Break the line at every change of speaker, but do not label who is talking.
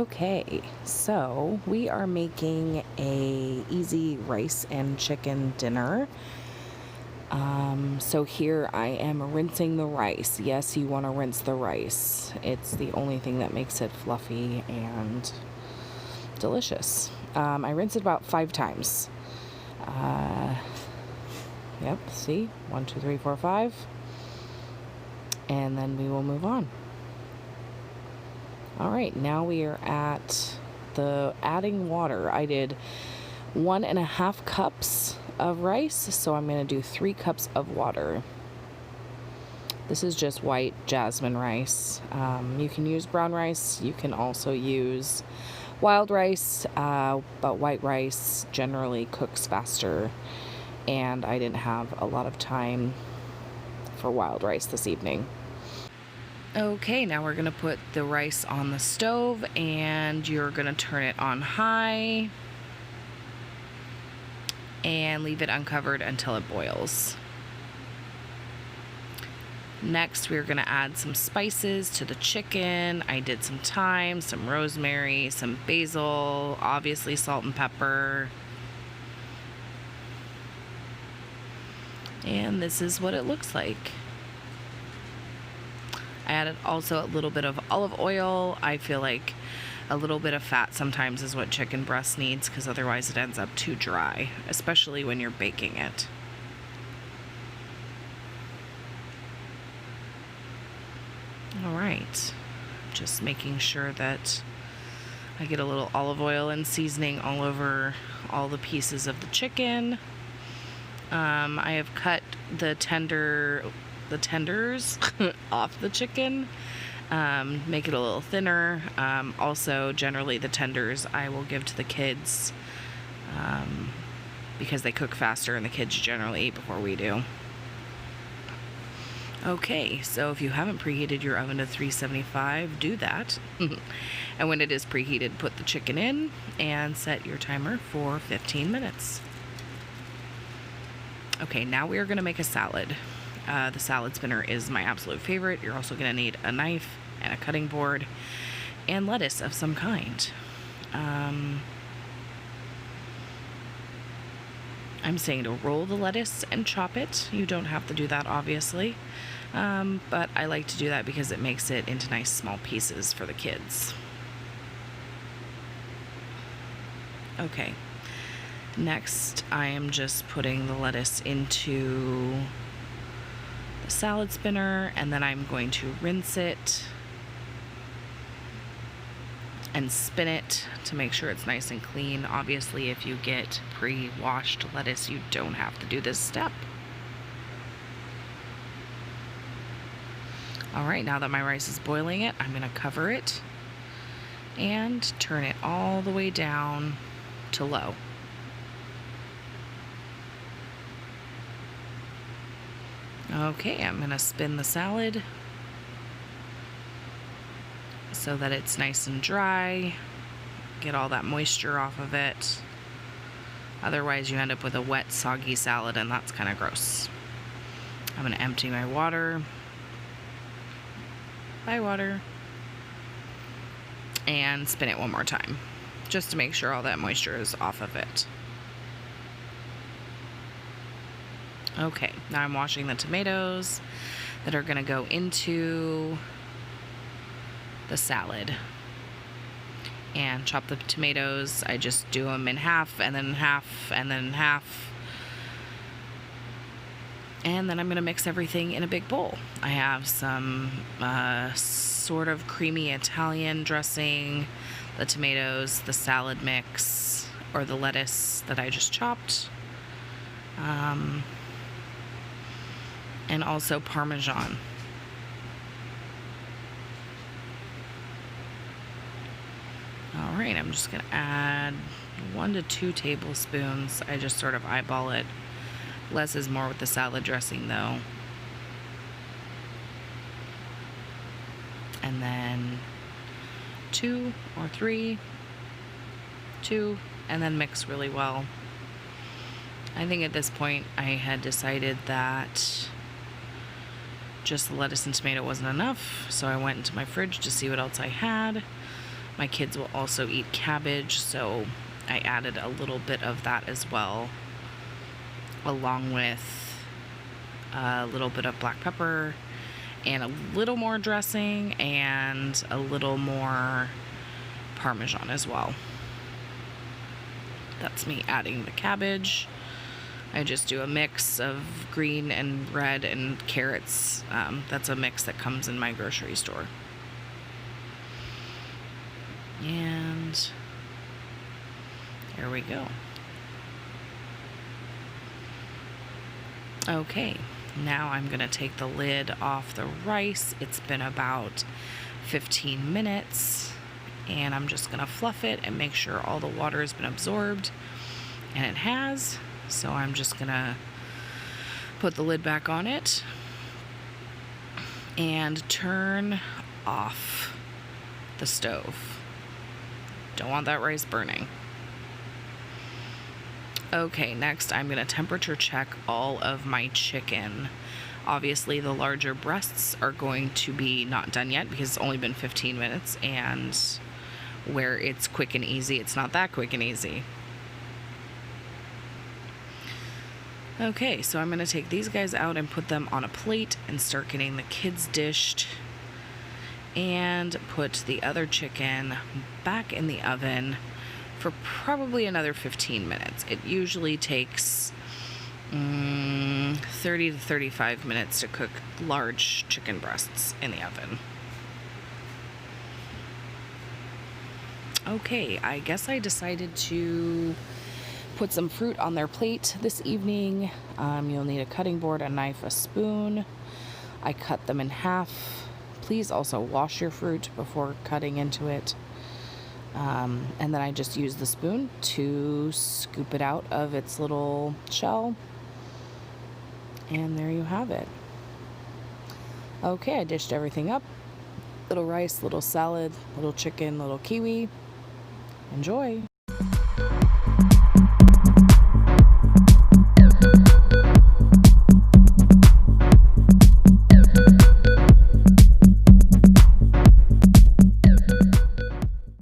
Okay, so we are making a easy rice and chicken dinner. So here I am rinsing the rice. Yes, you want to rinse the rice. It's the only thing that makes it fluffy and delicious. I rinse it about 5 times. Uh, yep, see? 1, 2, 3, 4, 5. And then we will move on. All right, now we are at the adding water. I did 1.5 cups of rice, so I'm going to do 3 cups of water. This is just white jasmine rice. You can use brown rice. You can also use wild rice, but white rice generally cooks faster, and I didn't have a lot of time for wild rice this evening. Okay, now we're going to put the rice on the stove, and you're going to turn it on high and leave it uncovered until it boils. Next, we're going to add some spices to the chicken. I did some thyme, some rosemary, some basil, obviously salt and pepper. And this is what it looks like. I added also a little bit of olive oil. I feel like a little bit of fat sometimes is what chicken breast needs, because otherwise it ends up too dry, especially when you're baking it. All right, just making sure that I get a little olive oil and seasoning all over all the pieces of the chicken. I have cut the tenders off the chicken, make it a little thinner. Also, generally the tenders I will give to the kids because they cook faster and the kids generally eat before we do. Okay, so if you haven't preheated your oven to 375, do that. And when it is preheated, put the chicken in and set your timer for 15 minutes. Okay, now we are going to make a salad. The salad spinner is my absolute favorite. You're also going to need a knife and a cutting board and lettuce of some kind. I'm saying to roll the lettuce and chop it. You don't have to do that, obviously, but I like to do that because it makes it into nice small pieces for the kids. Okay, next I am just putting the lettuce into the salad spinner, and then I'm going to rinse it and spin it to make sure it's nice and clean. Obviously, if you get pre-washed lettuce, you don't have to do this step. All right, now that my rice is boiling it, I'm gonna cover it and turn it all the way down to low. Okay, I'm gonna spin the salad so that it's nice and dry. Get all that moisture off of it. Otherwise, you end up with a wet, soggy salad, and that's kind of gross. I'm gonna empty my water. And spin it one more time, just to make sure all that moisture is off of it. Okay, now I'm washing the tomatoes that are gonna go into the salad. And chop the tomatoes. I just do them in half, and then half, and then half. And then I'm gonna mix everything in a big bowl. I have some sort of creamy Italian dressing, the tomatoes, the salad mix, or the lettuce that I just chopped. And also Parmesan. All right, I'm just gonna add 1 to 2 tablespoons. I just sort of eyeball it. Less is more with the salad dressing though. And then 2 or 3, 2, and then mix really well. I think at this point I had decided that just the lettuce and tomato wasn't enough, so I went into my fridge to see what else I had. My kids will also eat cabbage, so I added a little bit of that as well, along with a little bit of black pepper and a little more dressing and a little more Parmesan as well. That's me adding the cabbage. I just do a mix of green and red and carrots. That's a mix that comes in my grocery store. And there we go. Okay, now I'm gonna take the lid off the rice. It's been about 15 minutes, and I'm just gonna fluff it and make sure all the water has been absorbed, and it has. So I'm just gonna put the lid back on it and turn off the stove. Don't want that rice burning. Okay, next I'm gonna temperature check all of my chicken. Obviously the larger breasts are going to be not done yet because it's only been 15 minutes, and where it's quick and easy, it's not that quick and easy. Okay, so I'm gonna take these guys out and put them on a plate and start getting the kids dished, and put the other chicken back in the oven for probably another 15 minutes. It usually takes 30 to 35 minutes to cook large chicken breasts in the oven. Okay, I guess I decided to put some fruit on their plate this evening. You'll need a cutting board, a knife, a spoon. I cut them in half. Please also wash your fruit before cutting into it. And then I just use the spoon to scoop it out of its little shell. And there you have it. Okay, I dished everything up. Little rice, little salad, little chicken, little kiwi. Enjoy.